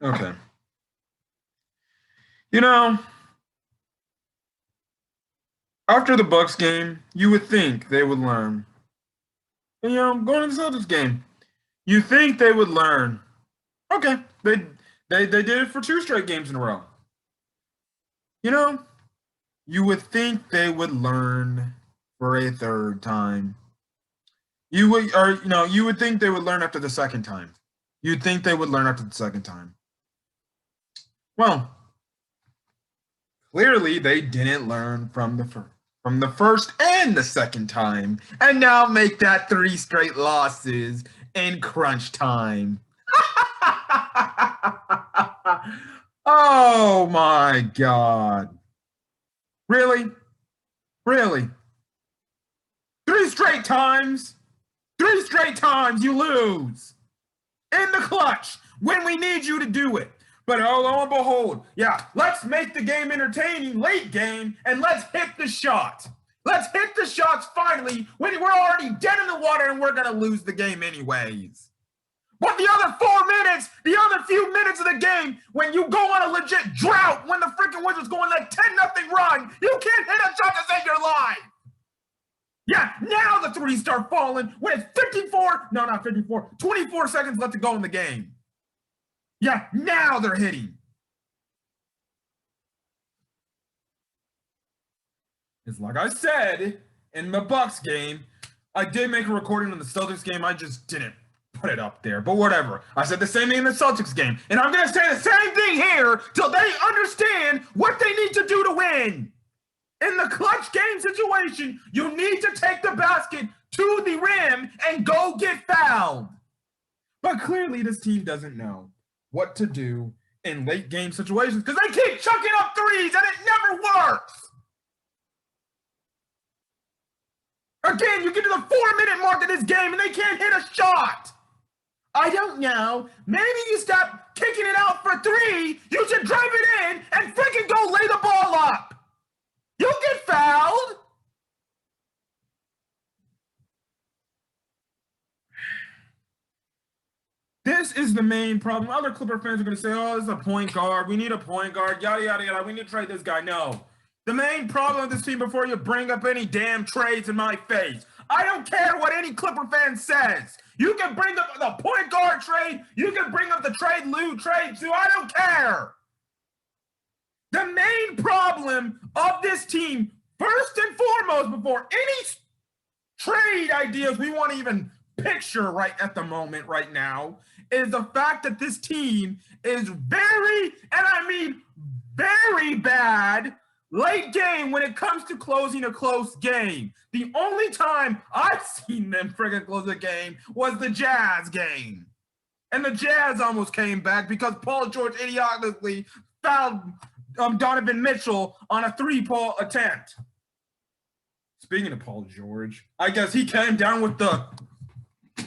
Okay. You know, after the Bucks game, you would think they would learn. And, going to the Celtics game, you think they would learn. Okay, they did it for two straight games in a row. You know, you would think they would learn for a third time. You would think they would learn after the second time. You'd think they would learn after the second time. Well, clearly they didn't learn from the first and the second time, and now make that three straight losses in crunch time. Oh my God. Really? Really? Three straight times? Three straight times you lose in the clutch when we need you to do it. But oh, lo and behold, yeah, let's make the game entertaining late game and let's hit the shot. Let's hit the shots finally when we're already dead in the water and we're going to lose the game anyways. But the other 4 minutes, the other few minutes of the game, when you go on a legit drought, when the freaking Wizards go on that 10-0 run, you can't hit a shot to save your life. Yeah, now the threes start falling when it's 24 seconds left to go in the game. Yeah, now they're hitting. It's like I said in the Bucks game, I did make a recording on the Celtics game. I just didn't put it up there, but whatever. I said the same thing in the Celtics game, and I'm going to say the same thing here till they understand what they need to do to win. In the clutch game situation, you need to take the basket to the rim and go get fouled. But clearly this team doesn't know what to do in late game situations because they keep chucking up threes and it never works. Again, you get to the 4-minute mark of this game and they can't hit a shot. I don't know. Maybe you stop kicking it out for three. You should drive it in and freaking go lay the ball up. You'll get fouled. This is the main problem. Other Clipper fans are going to say, oh, this is a point guard. We need a point guard. Yada, yada, yada. We need to trade this guy. No. The main problem with this team before you bring up any damn trades in my face. I don't care what any Clipper fan says. You can bring up the point guard trade. You can bring up the trade Lou trade too. I don't care. The main problem of this team, first and foremost, before any trade ideas we want to even picture right at the moment right now, is the fact that this team is very, and I mean very bad late game when it comes to closing a close game. The only time I've seen them friggin' close a game was the Jazz game. And the Jazz almost came back because Paul George idiotically fouled Donovan Mitchell on a three-point attempt. Speaking of Paul George, I guess he came down with the... I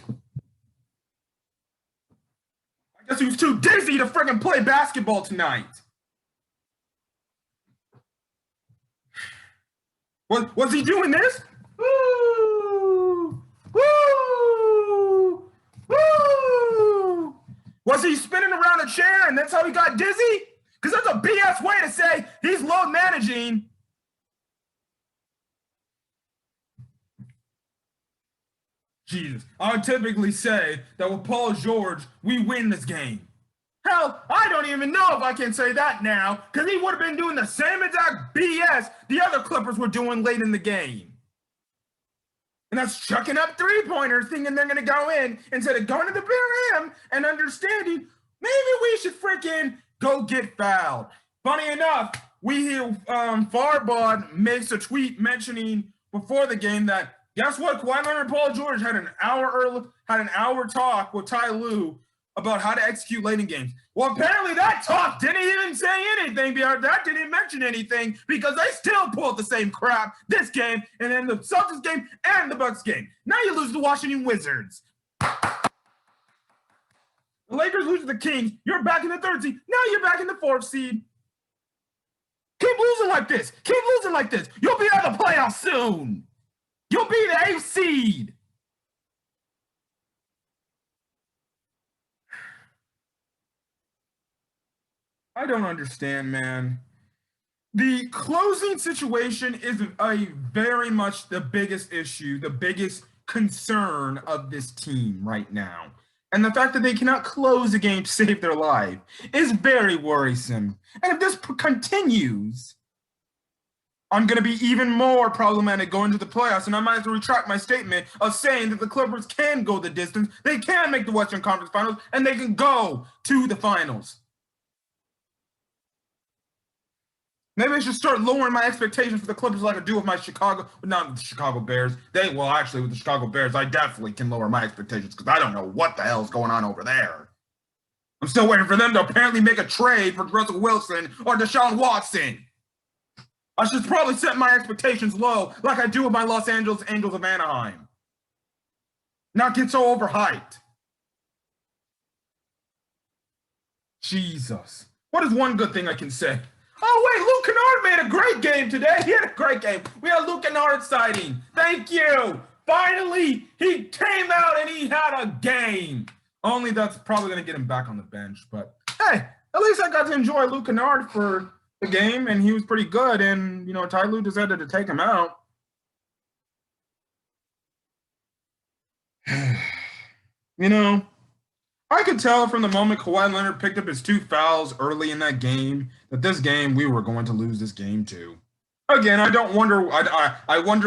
guess he was too dizzy to friggin' play basketball tonight. Was he doing this? Woo! Woo! Woo! Was he spinning around a chair and that's how he got dizzy? Because that's a BS way to say he's load managing. Jesus, I would typically say that with Paul George, we win this game. Hell, I don't even know if I can say that now, because he would have been doing the same exact BS the other Clippers were doing late in the game. And that's chucking up three-pointers, thinking they're going to go in, instead of going to the rim and understanding, maybe we should freaking go get fouled. Funny enough, we hear Farbod makes a tweet mentioning before the game that, guess what? Kawhi Leonard and Paul George had an hour talk with Ty Lue about how to execute late in games. Well, apparently that talk didn't even say anything. That didn't mention anything because they still pulled the same crap this game and then the Celtics game and the Bucks game. Now you lose to the Washington Wizards. The Lakers lose to the Kings. You're back in the third seed. Now you're back in the fourth seed. Keep losing like this. Keep losing like this. You'll be out of the playoffs soon. You'll be the 8th seed. I don't understand, man. The closing situation is a very much the biggest issue, the biggest concern of this team right now. And the fact that they cannot close a game to save their life is very worrisome. And if this continues, I'm going to be even more problematic going to the playoffs. And I might have to retract my statement of saying that the Clippers can go the distance, they can make the Western Conference Finals, and they can go to the finals. Maybe I should start lowering my expectations for the Clippers like I do with my not with the Chicago Bears. Actually, with the Chicago Bears, I definitely can lower my expectations because I don't know what the hell is going on over there. I'm still waiting for them to apparently make a trade for Russell Wilson or Deshaun Watson. I should probably set my expectations low like I do with my Los Angeles Angels of Anaheim. Not get so overhyped. Jesus. What is one good thing I can say? Oh, wait, Luke Kennard made a great game today. He had a great game. We had a Luke Kennard sighting. Thank you. Finally, he came out and he had a game. Only that's probably going to get him back on the bench. But, hey, at least I got to enjoy Luke Kennard for the game, and he was pretty good. And, Ty Lue decided to take him out. I could tell from the moment Kawhi Leonard picked up his 2 fouls early in that game that this game we were going to lose this game too. Again, I wonder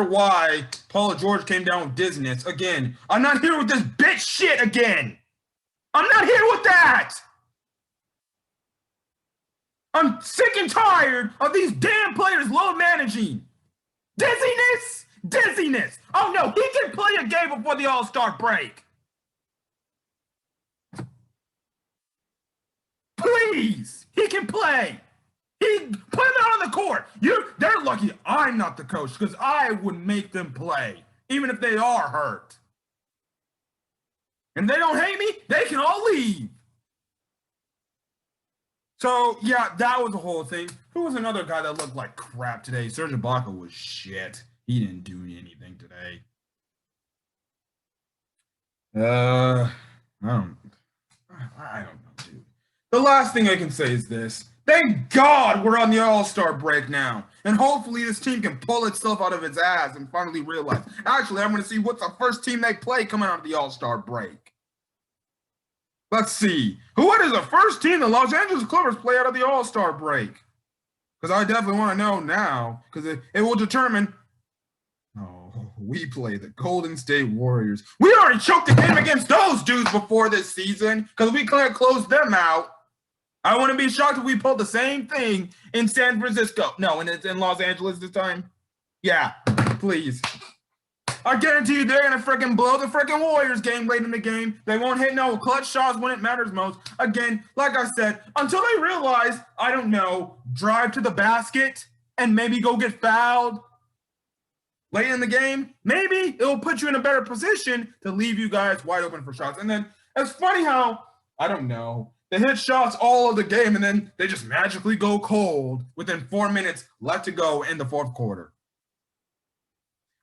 why Paul George came down with dizziness. Again, I'm not here with this bitch shit again. I'm not here with that. I'm sick and tired of these damn players load managing. Dizziness. Oh no, he can play a game before the All-Star break. Please, he can play. Put him out on the court. They're lucky I'm not the coach because I would make them play, even if they are hurt. And they don't hate me, they can all leave. So, yeah, that was the whole thing. Who was another guy that looked like crap today? Serge Ibaka was shit. He didn't do anything today. I don't know, dude. The last thing I can say is this. Thank God we're on the All-Star break now. And hopefully this team can pull itself out of its ass and finally realize, actually, I'm going to see what's the first team they play coming out of the All-Star break. Let's see. What is the first team the Los Angeles Clippers play out of the All-Star break? Because I definitely want to know now, because it will determine. Oh, we play the Golden State Warriors. We already choked the game against those dudes before this season because we can't close them out. I wouldn't be shocked if we pulled the same thing in San Francisco. No, and it's in Los Angeles this time. Yeah, please. I guarantee you they're going to freaking blow the freaking Warriors game late in the game. They won't hit no clutch shots when it matters most. Again, like I said, until they realize, I don't know, drive to the basket and maybe go get fouled late in the game, maybe it will put you in a better position to leave you guys wide open for shots. And then it's funny how, I don't know, they hit shots all of the game and then they just magically go cold within 4 minutes left to go in the fourth quarter.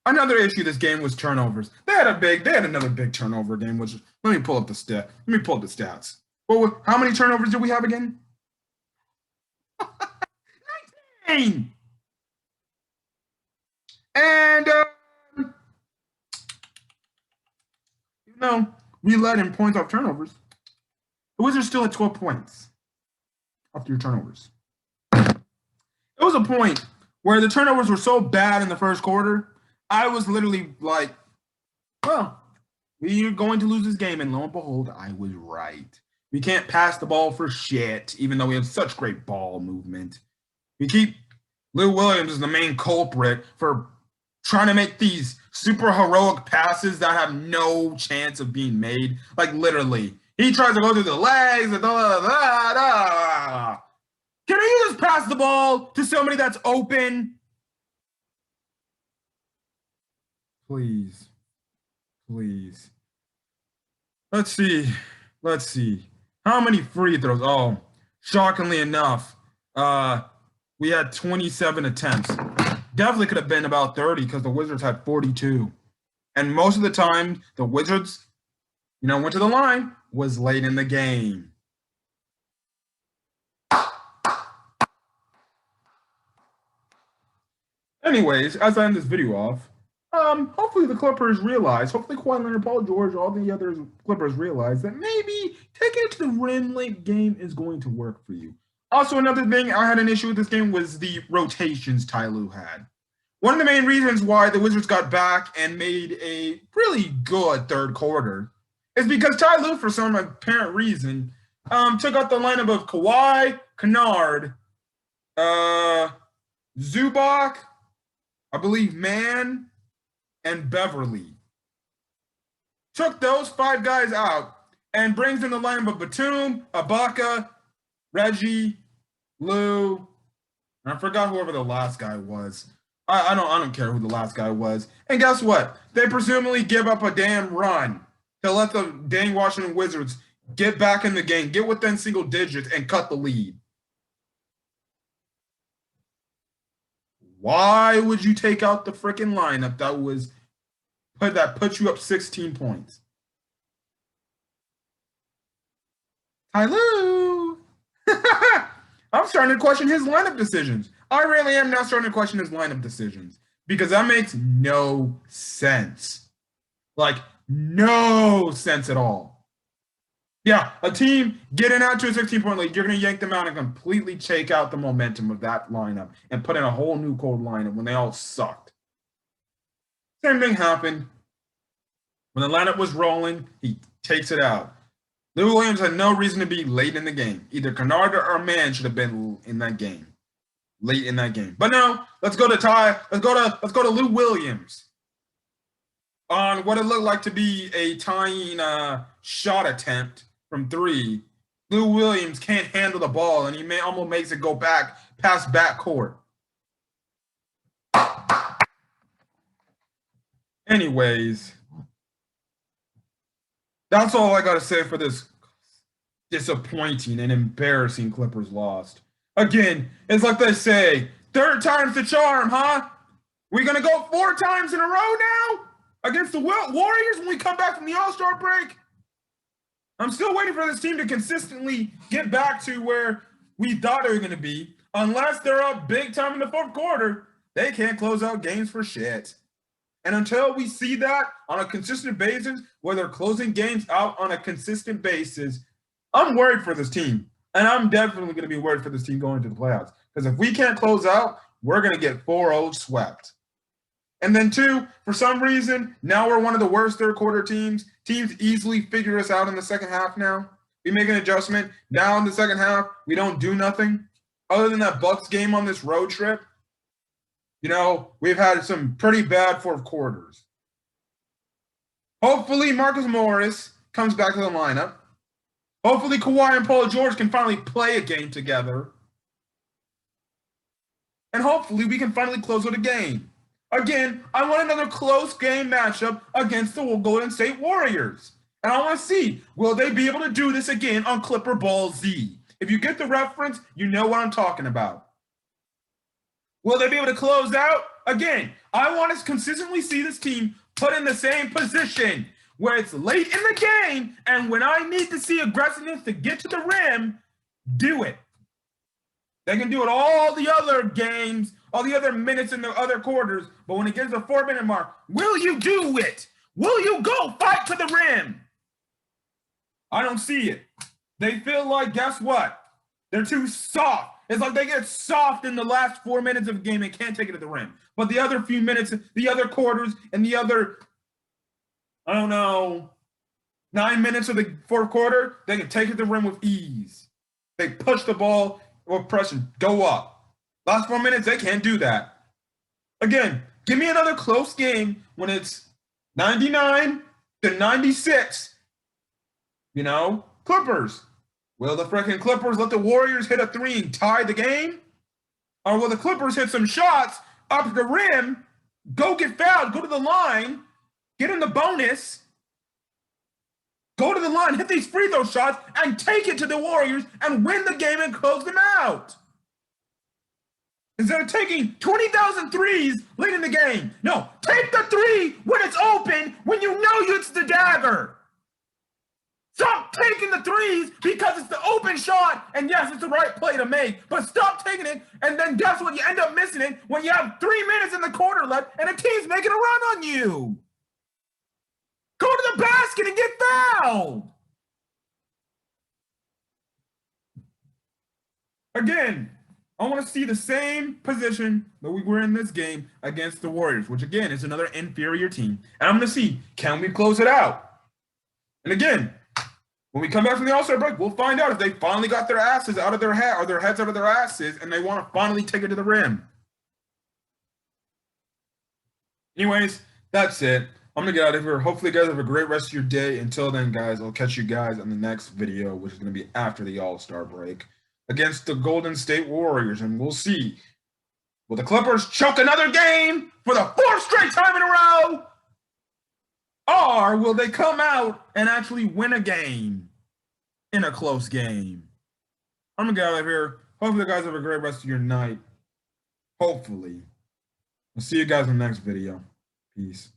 Another issue this game was turnovers. They had another big turnover game, which let me pull up the stats. Well, how many turnovers did we have again? 19. And we led in points off turnovers. The Wizards still had 12 points after your turnovers. It was a point where the turnovers were so bad in the first quarter, I was literally like, well, we're going to lose this game. And lo and behold, I was right. We can't pass the ball for shit, even though we have such great ball movement. Lou Williams is the main culprit for trying to make these super heroic passes that have no chance of being made. Like, literally. He tries to go through the legs. And Can you just pass the ball to somebody that's open? Please. Let's see. How many free throws? Oh, shockingly enough, we had 27 attempts. Definitely could have been about 30 because the Wizards had 42. And most of the time, the Wizards, went to the line was late in the game. Anyways, as I end this video off, hopefully the Clippers realize, hopefully Kawhi Leonard, Paul George, all the other Clippers realize that maybe taking it to the rim late game is going to work for you. Also, another thing I had an issue with this game was the rotations Ty Lue had. One of the main reasons why the Wizards got back and made a really good third quarter is because Ty Lue, for some apparent reason, took out the lineup of Kawhi, Kennard, Zubac, I believe Mann, and Beverly. Took those 5 guys out and brings in the lineup of Batum, Ibaka, Reggie, Lou, and I forgot whoever the last guy was. I don't care who the last guy was. And guess what? They presumably give up a damn run to let the dang Washington Wizards get back in the game, get within single digits, and cut the lead. Why would you take out the freaking lineup that put you up 16 points? Ty Lue. I'm starting to question his lineup decisions. I really am now starting to question his lineup decisions because that makes no sense. Like, no sense at all. Yeah, a team getting out to a 16-point lead, you're going to yank them out and completely take out the momentum of that lineup and put in a whole new cold lineup when they all sucked. Same thing happened. When the lineup was rolling, he takes it out. Lou Williams had no reason to be late in the game. Either Kennard or Mann should have been in that game. Late in that game. But no, let's go to Lou Williams on what it looked like to be a tying shot attempt from 3. Lou Williams can't handle the ball, and he almost makes it go back past backcourt. Anyways, that's all I got to say for this disappointing and embarrassing Clippers loss. Again, it's like they say, 3rd time's the charm, huh? We're going to go 4 times in a row now against the Warriors when we come back from the All-Star break? I'm still waiting for this team to consistently get back to where we thought they were going to be. Unless they're up big time in the 4th quarter, they can't close out games for shit. And until we see that on a consistent basis, where they're closing games out on a consistent basis, I'm worried for this team. And I'm definitely going to be worried for this team going into the playoffs. Because if we can't close out, we're going to get 4-0 swept. And then 2, for some reason, now we're one of the worst third quarter teams. Teams easily figure us out in the second half now. We make an adjustment. Now in the second half, we don't do nothing. Other than that Bucks game on this road trip, you know, we've had some pretty bad 4th quarters. Hopefully Marcus Morris comes back to the lineup. Hopefully Kawhi and Paul George can finally play a game together. And hopefully we can finally close out a game. Again, I want another close game matchup against the Golden State Warriors. And I want to see, will they be able to do this again on Clipper Ball Z? If you get the reference, you know what I'm talking about. Will they be able to close out? Again, I want to consistently see this team put in the same position where it's late in the game, and when I need to see aggressiveness to get to the rim, do it. They can do it all the other games, all the other minutes in the other quarters, but when it gets to the 4-minute mark, will you do it? Will you go fight to the rim? I don't see it. They feel like, guess what? They're too soft. It's like they get soft in the last 4 minutes of the game and can't take it to the rim. But the other few minutes, the other quarters, and the other, 9 minutes of the 4th quarter, they can take it to the rim with ease. They push the ball with pressure, go up. Last 4 minutes, they can't do that. Again, give me another close game when it's 99-96. You know, Clippers. Will the freaking Clippers let the Warriors hit a 3 and tie the game? Or will the Clippers hit some shots up the rim, go get fouled, go to the line, get in the bonus, go to the line, hit these free throw shots, and take it to the Warriors and win the game and close them out? Instead of taking 20,000 threes late in the game. No, take the 3 when it's open, when you know it's the dagger. Stop taking the threes because it's the open shot, and yes, it's the right play to make, but stop taking it, and then guess what? You end up missing it when you have 3 minutes in the quarter left and a team's making a run on you. Go to the basket and get fouled. Again, I want to see the same position that we were in this game against the Warriors, which again is another inferior team. And I'm going to see, can we close it out? And again, when we come back from the All-Star break, we'll find out if they finally got their asses out of their head or their heads out of their asses and they want to finally take it to the rim. Anyways, that's it. I'm going to get out of here. Hopefully, you guys have a great rest of your day. Until then, guys, I'll catch you guys on the next video, which is going to be after the All-Star break against the Golden State Warriors. And we'll see. Will the Clippers choke another game for the 4th straight time in a row? Or will they come out and actually win a game in a close game? I'm going to get out of here. Hopefully, you guys have a great rest of your night. Hopefully. I'll see you guys in the next video. Peace.